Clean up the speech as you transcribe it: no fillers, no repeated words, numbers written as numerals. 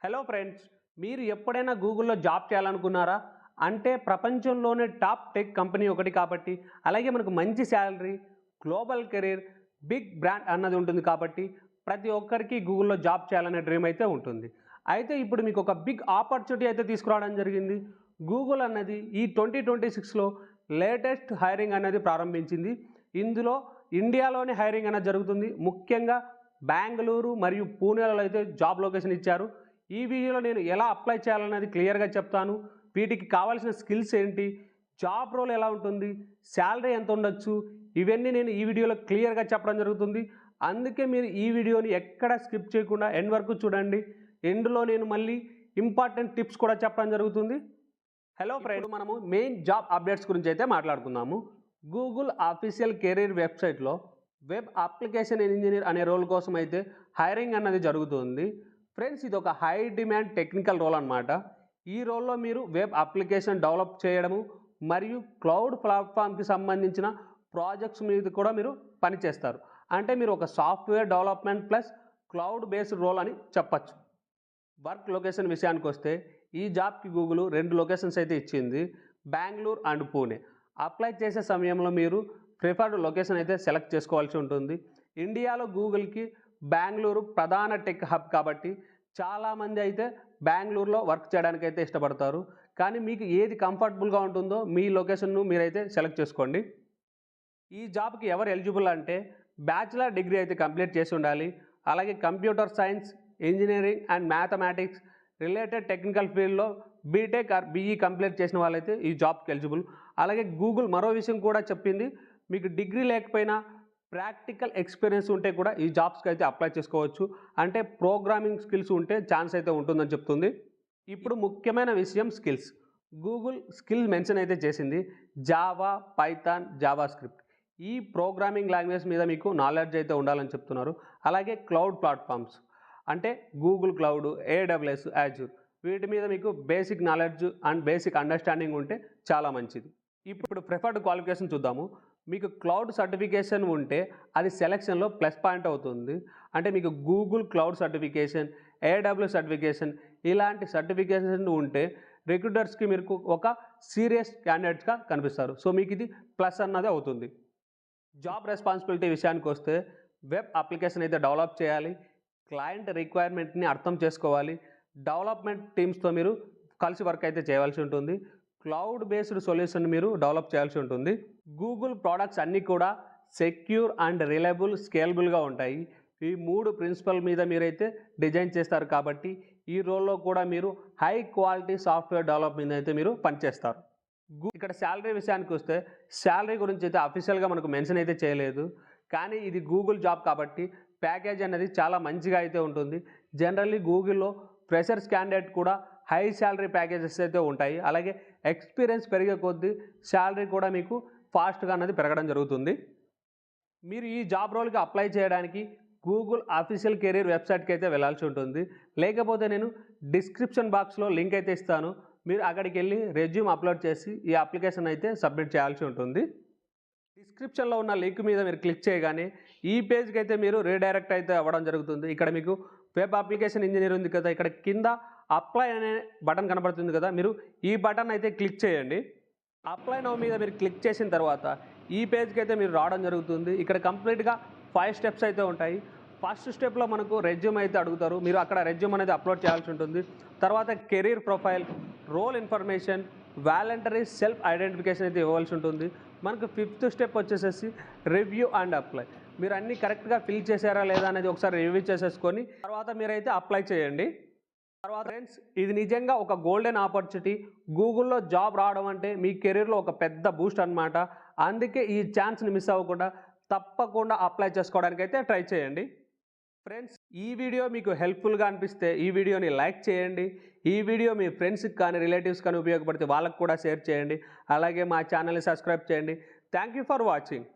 Hello friends, మీరు ఎప్పుడైనా గూగుల్‌లో జాబ్ చేయాలనుకున్నారా? అంటే ప్రపంచంలోనే టాప్ టెక్ కంపెనీ ఒకటి కాబట్టి, అలాగే మనకు మంచి salary, global career, big brand అన్నది ఉంటుంది కాబట్టి, ప్రతి ఒక్కరికి గూగుల్‌లో జాబ్ చేయాలనే డ్రీమ్ అయితే ఉంటుంది. అయితే ఇప్పుడు మీకు ఒక బిగ్ ఆపర్చునిటీ అయితే తీసుకురావడం జరిగింది. గూగుల్ అన్నది ఈ 2026లో లేటెస్ట్ హైరింగ్ అనేది ప్రారంభించింది. ఇందులో ఇండియాలోనే హైరింగ్ అనేది జరుగుతుంది. ముఖ్యంగా బెంగుళూరు మరియు పూణేలలో అయితే జాబ్ లొకేషన్ ఇచ్చారు. ఈ వీడియోలో నేను ఎలా అప్లై చేయాలనేది క్లియర్‌గా చెప్తాను. వీటికి కావాల్సిన స్కిల్స్ ఏంటి? జాబ్ రోల్ ఎలా ఉంటుంది? సాలరీ ఎంత ఉండొచ్చు? ఇవన్నీ నేను ఈ వీడియోలో క్లియర్‌గా చెప్పడం జరుగుతుంది. అందుకే మీరు ఈ వీడియోని ఎక్కడ స్కిప్ చేయకుండా ఎండ్ వరకు చూడండి. ఎండ్‌లో నేను మళ్ళీ ఇంపార్టెంట్ టిప్స్ కూడా చెప్పడం జరుగుతుంది. హలో ఫ్రెండ్స్, మనము మెయిన్ జాబ్ అప్డేట్స్ గురించి అయితే మాట్లాడుకుందాము. గూగుల్ ఆఫీషియల్ కెరీర్ వెబ్సైట్లో వెబ్ అప్లికేషన్ ఇంజనీర్ అనే రోల్ కోసం అయితే హైరింగ్ అన్నది జరుగుతుంది. ఫ్రెండ్స్, ఇది ఒక హై డిమాండ్ టెక్నికల్ రోల్ అనమాట. ఈ రోల్లో మీరు వెబ్ అప్లికేషన్ డెవలప్ చేయడము మరియు క్లౌడ్ ప్లాట్ఫామ్కి సంబంధించిన ప్రాజెక్ట్స్ మీద కూడా మీరు పనిచేస్తారు. అంటే మీరు ఒక software development plus cloud based role అని చెప్పచ్చు. వర్క్ లొకేషన్ విషయానికి వస్తే ఈ జాబ్కి గూగుల్ 2 లొకేషన్స్ అయితే ఇచ్చింది, బెంగళూరు అండ్ పూణే. అప్లై చేసే సమయంలో మీరు ప్రిఫర్డ్ లొకేషన్ అయితే సెలెక్ట్ చేసుకోవాల్సి ఉంటుంది. ఇండియాలో గూగుల్కి బెంగళూరు ప్రధాన టెక్ హబ్ కాబట్టి చాలామంది అయితే బెంగళూరులో వర్క్ చేయడానికి అయితే ఇష్టపడతారు. కానీ మీకు ఏది కంఫర్టబుల్గా ఉంటుందో మీ లొకేషన్ను మీరైతే సెలెక్ట్ చేసుకోండి. ఈ జాబ్కి ఎవరు ఎలిజిబుల్ అంటే బ్యాచిలర్ డిగ్రీ అయితే కంప్లీట్ చేసి ఉండాలి. అలాగే computer science, engineering and mathematics related technical ఫీల్డ్లో బీటెక్ ఆర్ బీఈ కంప్లీట్ చేసిన వాళ్ళైతే ఈ జాబ్కి ఎలిజిబుల్. అలాగే గూగుల్ మరో విషయం కూడా చెప్పింది, మీకు డిగ్రీ లేకపోయినా ప్రాక్టికల్ ఎక్స్పీరియన్స్ ఉంటే కూడా ఈ జాబ్స్కి అయితే అప్లై చేసుకోవచ్చు. అంటే ప్రోగ్రామింగ్ స్కిల్స్ ఉంటే ఛాన్స్ అయితే ఉంటుందని చెప్తుంది. ఇప్పుడు ముఖ్యమైన విషయం స్కిల్స్. గూగుల్ స్కిల్ మెన్షన్ అయితే చేసింది, జావా, పైథాన్, జావా స్క్రిప్ట్. ఈ ప్రోగ్రామింగ్ లాంగ్వేజ్ మీద మీకు నాలెడ్జ్ అయితే ఉండాలని చెప్తున్నారు. అలాగే క్లౌడ్ ప్లాట్ఫామ్స్ అంటే గూగుల్ క్లౌడ్, ఏడబ్ల్యూఎస్, యాజూర్ వీటి మీద మీకు basic knowledge and basic understanding ఉంటే చాలా మంచిది. ఇప్పుడు ప్రిఫర్డ్ క్వాలిఫికేషన్ చూద్దాము. మీకు క్లౌడ్ సర్టిఫికేషన్ ఉంటే అది సెలక్షన్లో ప్లస్ పాయింట్ అవుతుంది. అంటే మీకు Google cloud certification, AWS certification ఇలాంటి సర్టిఫికేషన్ ఉంటే రిక్రూటర్స్కి మీరు ఒక సీరియస్ క్యాండిడేట్స్గా కనిపిస్తారు. సో మీకు ఇది ప్లస్ అన్నది అవుతుంది. జాబ్ రెస్పాన్సిబిలిటీ విషయానికి వస్తే వెబ్ అప్లికేషన్ అయితే డెవలప్ చేయాలి, క్లయింట్ రిక్వైర్మెంట్ని అర్థం చేసుకోవాలి, డెవలప్మెంట్ టీమ్స్తో మీరు కలిసి వర్క్ అయితే చేయవలసి ఉంటుంది, క్లౌడ్ బేస్డ్ సొల్యూషన్ మీరు డెవలప్ చేయాల్సి ఉంటుంది. గూగుల్ ప్రోడక్ట్స్ అన్నీ కూడా సెక్యూర్ అండ్ రిలయబుల్, స్కేలబుల్గా ఉంటాయి. ఈ 3 ప్రిన్సిపల్ మీద మీరైతే డిజైన్ చేస్తారు కాబట్టి ఈ రోల్లో కూడా మీరు హై క్వాలిటీ సాఫ్ట్వేర్ డెవలప్మెంట్ అయితే మీరు పనిచేస్తారు. ఇక్కడ శాలరీ విషయానికి వస్తే శాలరీ గురించి అయితే అఫీషియల్గా మనకు మెన్షన్ అయితే చేయలేదు. కానీ ఇది గూగుల్ జాబ్ కాబట్టి ప్యాకేజ్ అనేది చాలా మంచిగా అయితే ఉంటుంది. జనరల్లీ గూగుల్లో ఫ్రెషర్స్ క్యాండిడేట్ కూడా హై శాలరీ ప్యాకేజెస్ అయితే ఉంటాయి. అలాగే ఎక్స్పీరియన్స్ పెరిగే కొద్దీ శాలరీ కూడా మీకు ఫాస్ట్గా అన్నది పెరగడం జరుగుతుంది. మీరు ఈ జాబ్ రోల్కి అప్లై చేయడానికి గూగుల్ ఆఫీషియల్ కెరీర్ వెబ్సైట్కి అయితే వెళ్ళాల్సి ఉంటుంది. లేకపోతే నేను డిస్క్రిప్షన్ బాక్స్లో లింక్ అయితే ఇస్తాను, మీరు అక్కడికి వెళ్ళి రెజ్యూమ్ అప్లోడ్ చేసి ఈ అప్లికేషన్ అయితే సబ్మిట్ చేయాల్సి ఉంటుంది. డిస్క్రిప్షన్లో ఉన్న లింక్ మీద మీరు క్లిక్ చేయగానే ఈ పేజ్కి అయితే మీరు రీడైరెక్ట్ అయితే అవ్వడం జరుగుతుంది. ఇక్కడ మీకు వెబ్ అప్లికేషన్ ఇంజనీర్ ఉంది కదా, ఇక్కడ కింద అప్లై అనే బటన్ కనబడుతుంది కదా, మీరు ఈ బటన్ అయితే క్లిక్ చేయండి. అప్లై నౌ మీద మీరు క్లిక్ చేసిన తర్వాత ఈ పేజ్కి అయితే మీరు రావడం జరుగుతుంది. ఇక్కడ కంప్లీట్గా 5 స్టెప్స్ అయితే ఉంటాయి. ఫస్ట్ స్టెప్లో మనకు రెజ్యూమ్ అయితే అడుగుతారు, మీరు అక్కడ రెజ్యూమ్ అనేది అప్లోడ్ చేయాల్సి ఉంటుంది. తర్వాత career profile, role information, voluntary self identification అయితే ఇవ్వాల్సి ఉంటుంది. మనకు 5th స్టెప్ వచ్చేసేసి రివ్యూ అండ్ అప్లై. మీరు అన్నీ కరెక్ట్గా ఫిల్ చేశారా లేదా అనేది ఒకసారి రివ్యూ చేసేసుకొని తర్వాత మీరైతే అప్లై చేయండి. తర్వాత ఫ్రెండ్స్, ఇది నిజంగా ఒక గోల్డెన్ ఆపర్చునిటీ. గూగుల్లో జాబ్ రావడం అంటే మీ కెరీర్లో ఒక పెద్ద బూస్ట్ అనమాట. అందుకే ఈ ఛాన్స్ని మిస్ అవ్వకుండా తప్పకుండా అప్లై చేసుకోవడానికి అయితే ట్రై చేయండి. ఫ్రెండ్స్, ఈ వీడియో మీకు హెల్ప్ఫుల్గా అనిపిస్తే ఈ వీడియోని లైక్ చేయండి. ఈ వీడియో మీ ఫ్రెండ్స్కి కానీ రిలేటివ్స్ కానీ ఉపయోగపడితే వాళ్ళకు కూడా షేర్ చేయండి. అలాగే మా ఛానల్ని సబ్స్క్రైబ్ చేయండి. Thank you for watching.